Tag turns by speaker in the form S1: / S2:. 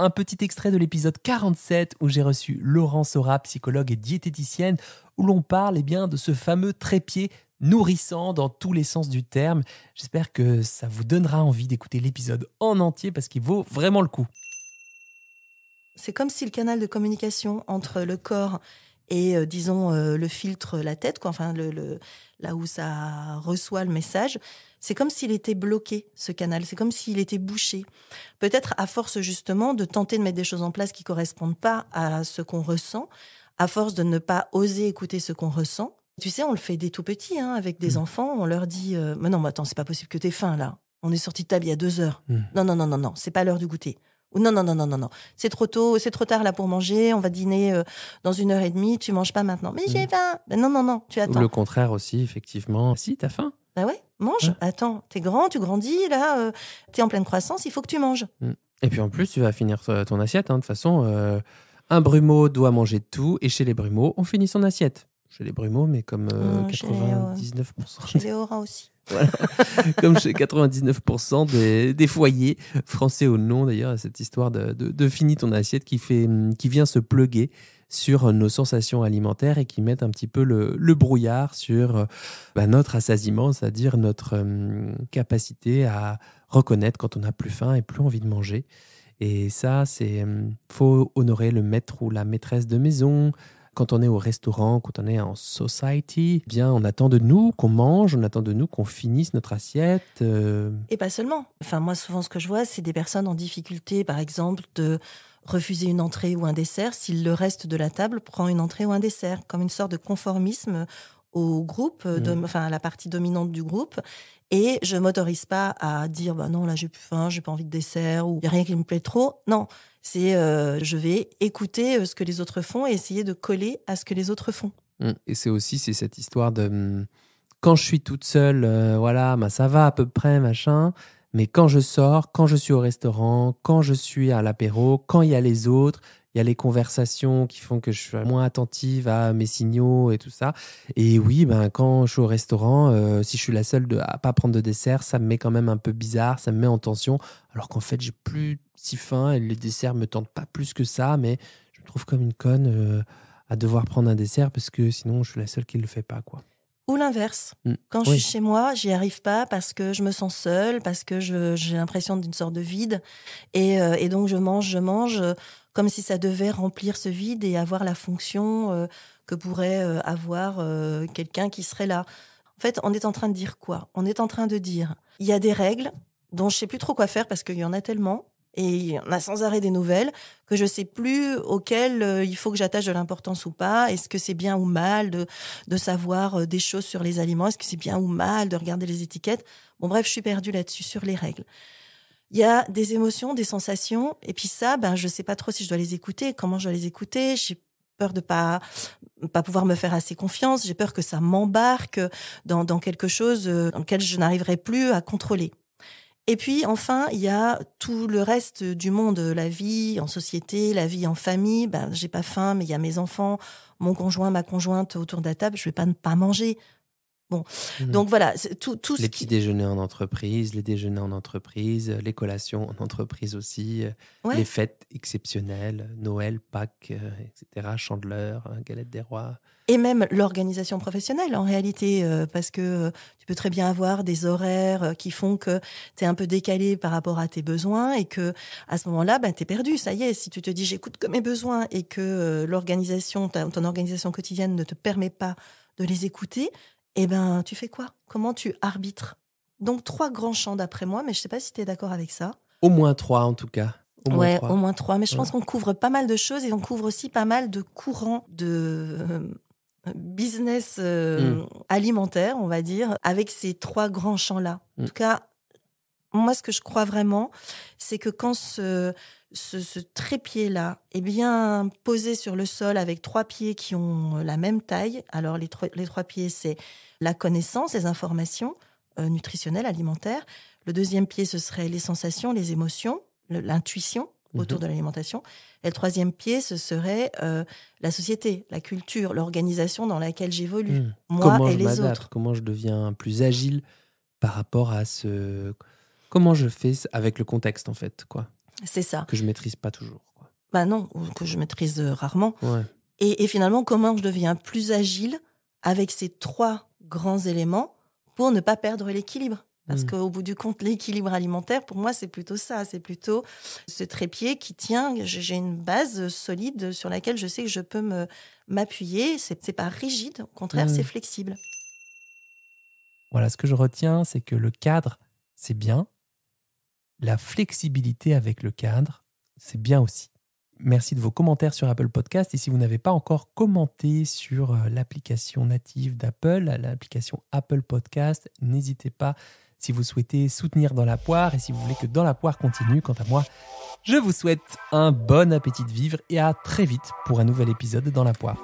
S1: un petit extrait de l'épisode 47 où j'ai reçu Laurent Sora, psychologue et diététicienne, où l'on parle de ce fameux trépied nourrissant dans tous les sens du terme. J'espère que ça vous donnera envie d'écouter l'épisode en entier parce qu'il vaut vraiment le coup.
S2: C'est comme si le canal de communication entre le corps et, le filtre, la tête, quoi, enfin, là où ça reçoit le message, c'est comme s'il était bloqué, ce canal. C'est comme s'il était bouché. Peut-être à force, justement, de tenter de mettre des choses en place qui correspondent pas à ce qu'on ressent, à force de ne pas oser écouter ce qu'on ressent. Tu sais, on le fait dès tout petit, avec des enfants. On leur dit mais non, mais attends, c'est pas possible que t'aies faim, là. On est sorti de table il y a 2 heures. Non, c'est pas l'heure du goûter. Ou non. C'est trop tôt, c'est trop tard là pour manger. On va dîner dans 1h30. Tu manges pas maintenant. Mais j'ai faim. Ben non, tu attends.
S1: Ou le contraire aussi, effectivement. Si, t'as faim.
S2: Bah ouais, mange. Ouais. Attends, t'es grand, tu grandis, là, t'es en pleine croissance, il faut que tu manges.
S1: Et puis en plus, tu vas finir ton assiette. De toute façon, un Brumeau doit manger tout. Et chez les Brumeaux, on finit son assiette. Chez les Brumeaux, mais comme 99%.
S2: Chez les Aura aussi.
S1: Voilà. Comme chez 99% des foyers, français ou non d'ailleurs, cette histoire de finis ton assiette qui vient se pluguer sur nos sensations alimentaires et qui met un petit peu le brouillard sur notre rassasiement, c'est-à-dire notre capacité à reconnaître quand on n'a plus faim et plus envie de manger. Et ça, faut honorer le maître ou la maîtresse de maison. Quand on est au restaurant, quand on est en society, on attend de nous qu'on mange, on attend de nous qu'on finisse notre assiette.
S2: Et pas seulement. Enfin, moi, souvent, ce que je vois, c'est des personnes en difficulté, par exemple, de refuser une entrée ou un dessert si le reste de la table prend une entrée ou un dessert, comme une sorte de conformisme au groupe, à la partie dominante du groupe. Et je m'autorise pas à dire non, là j'ai plus faim, j'ai pas envie de dessert, ou il y a rien qui me plaît trop. Non, c'est je vais écouter ce que les autres font et essayer de coller à ce que les autres font.
S1: Et c'est cette histoire de quand je suis toute seule, ça va à peu près, machin. Mais quand je sors, quand je suis au restaurant, quand je suis à l'apéro, quand il y a les autres, il y a les conversations qui font que je suis moins attentive à mes signaux et tout ça. Et oui, quand je suis au restaurant, si je suis la seule à pas prendre de dessert, ça me met quand même un peu bizarre, ça me met en tension. Alors qu'en fait, j'ai plus si faim et les desserts me tentent pas plus que ça, mais je me trouve comme une conne à devoir prendre un dessert parce que sinon, je suis la seule qui le fait pas, quoi.
S2: Ou l'inverse. Quand je suis chez moi, j'y arrive pas parce que je me sens seule, parce que j'ai l'impression d'une sorte de vide. Et donc, je mange comme si ça devait remplir ce vide et avoir la fonction que pourrait avoir quelqu'un qui serait là. En fait, on est en train de dire quoi ? On est en train de dire, il y a des règles dont je sais plus trop quoi faire parce qu'il y en a tellement. Et il y en a sans arrêt des nouvelles que je sais plus auxquelles il faut que j'attache de l'importance ou pas. Est-ce que c'est bien ou mal de savoir des choses sur les aliments ? Est-ce que c'est bien ou mal de regarder les étiquettes ? Bon, bref, je suis perdue là-dessus, sur les règles. Il y a des émotions, des sensations. Et puis ça, je sais pas trop si je dois les écouter, comment je dois les écouter. J'ai peur de pas pouvoir me faire assez confiance. J'ai peur que ça m'embarque dans quelque chose dans lequel je n'arriverai plus à contrôler. Et puis, enfin, il y a tout le reste du monde, la vie en société, la vie en famille. J'ai pas faim, mais il y a mes enfants, mon conjoint, ma conjointe autour de la table. Je vais pas ne pas manger. Bon, donc voilà, tout
S1: les petits déjeuners en entreprise, les déjeuners en entreprise, les collations en entreprise aussi, les fêtes exceptionnelles, Noël, Pâques, etc., Chandeleur, Galette des Rois.
S2: Et même l'organisation professionnelle, en réalité, parce que tu peux très bien avoir des horaires qui font que tu es un peu décalé par rapport à tes besoins et que à ce moment-là, tu es perdu. Ça y est, si tu te dis j'écoute que mes besoins et que ton organisation quotidienne ne te permet pas de les écouter, tu fais quoi ? Comment tu arbitres ? Donc 3 grands champs d'après moi, mais je sais pas si tu es d'accord avec ça.
S1: Au moins 3 en tout cas.
S2: Au moins 3. Mais je pense qu'on couvre pas mal de choses et on couvre aussi pas mal de courants de business alimentaire, on va dire, avec ces 3 grands champs-là. En tout cas, moi, ce que je crois vraiment, c'est que quand ce trépied-là est bien posé sur le sol avec 3 pieds qui ont la même taille, alors les 3 pieds, c'est la connaissance, les informations nutritionnelles, alimentaires. Le 2e pied, ce serait les sensations, les émotions, l'intuition autour de l'alimentation. Et le 3e pied, ce serait la société, la culture, l'organisation dans laquelle j'évolue, moi et les autres.
S1: Comment je deviens plus agile par rapport à ce... Comment je fais avec le contexte, en fait, quoi.
S2: C'est ça.
S1: Que je maîtrise pas toujours, quoi.
S2: Bah non, ou que je maîtrise rarement.
S1: Ouais.
S2: Et finalement, comment je deviens plus agile avec ces 3 grands éléments pour ne pas perdre l'équilibre. Parce qu'au bout du compte, l'équilibre alimentaire, pour moi, c'est plutôt ça. C'est plutôt ce trépied qui tient. J'ai une base solide sur laquelle je sais que je peux m'appuyer. C'est pas rigide, au contraire, c'est flexible.
S1: Voilà, ce que je retiens, c'est que le cadre, c'est bien. La flexibilité avec le cadre, c'est bien aussi. Merci de vos commentaires sur Apple Podcast. Et si vous n'avez pas encore commenté sur l'application native d'Apple, l'application Apple Podcast, n'hésitez pas si vous souhaitez soutenir Dans la Poire et si vous voulez que Dans la Poire continue. Quant à moi, je vous souhaite un bon appétit de vivre et à très vite pour un nouvel épisode de Dans la Poire.